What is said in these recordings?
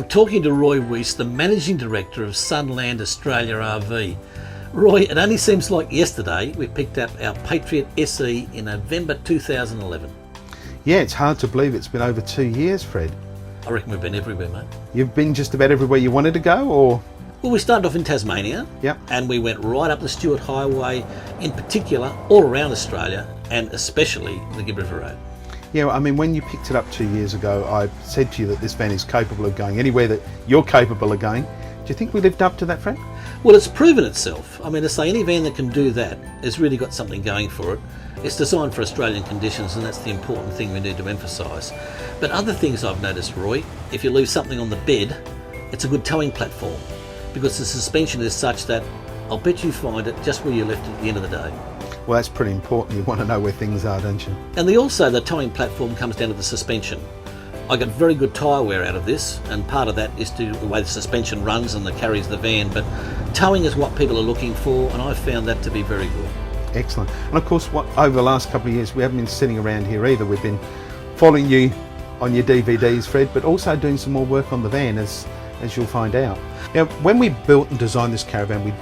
talking to Roy Weiss, the Managing Director of Sunland Australia RV. Roy, it only seems like yesterday we picked up our Patriot SE in November 2011. Yeah, it's hard to believe it's been over 2 years, Fred. I reckon we've been everywhere, mate. You've been just about everywhere you wanted to go, or? Well, we started off in Tasmania, Yep. and we went right up the Stuart Highway, in particular, all around Australia, and especially the Gibb River Road. Yeah, I mean, when you picked it up 2 years ago, I said to you that this van is capable of going anywhere that you're capable of going. Do you think we lived up to that, Fred? Well, it's proven itself. I mean, to say any van that can do that has really got something going for it. It's designed for Australian conditions, and that's the important thing we need to emphasise. But other things I've noticed, Roy, if you leave something on the bed, it's a good towing platform, because the suspension is such that I'll bet you find it just where you left it at the end of the day. Well, that's pretty important. You want to know where things are, don't you? And the towing platform comes down to the suspension. I got very good tyre wear out of this, and part of that is to the way the suspension runs and that carries the van, but towing is what people are looking for, and I've found that to be very good. Excellent. And of course, over the last couple of years, we haven't been sitting around here either. We've been following you on your DVDs, Fred, but also doing some more work on the van, as you'll find out. Now, when we built and designed this caravan, we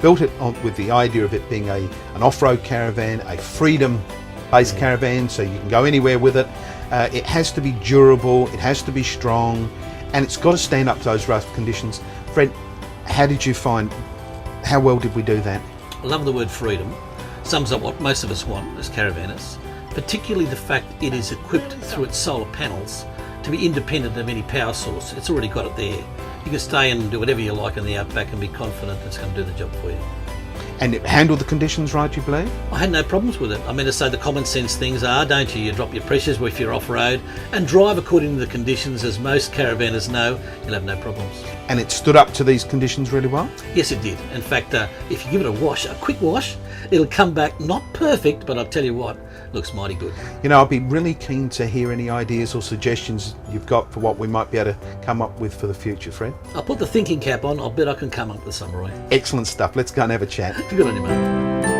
built it with the idea of it being an off-road caravan, a freedom-based caravan, so you can go anywhere with it. It has to be durable, it has to be strong, and it's got to stand up to those rough conditions. Fred, how well did we do that? I love the word freedom. Sums up what most of us want as caravanners, particularly the fact it is equipped through its solar panels to be independent of any power source. It's already got it there. You can stay and do whatever you like in the outback and be confident it's going to do the job for you. And it handled the conditions right, you believe? I had no problems with it. I mean, to say the common sense things are, don't you? You drop your pressures if you're off-road and drive according to the conditions. As most caravanners know, you'll have no problems. And it stood up to these conditions really well? Yes, it did. In fact, if you give it a wash, a quick wash, it'll come back not perfect, but I'll tell you what, looks mighty good. You know, I'll be really keen to hear any ideas or suggestions you've got for what we might be able to come up with for the future, Fred. I'll put the thinking cap on. I'll bet I can come up with some, Roy. Excellent stuff. Let's go and have a chat. Good on you, mate.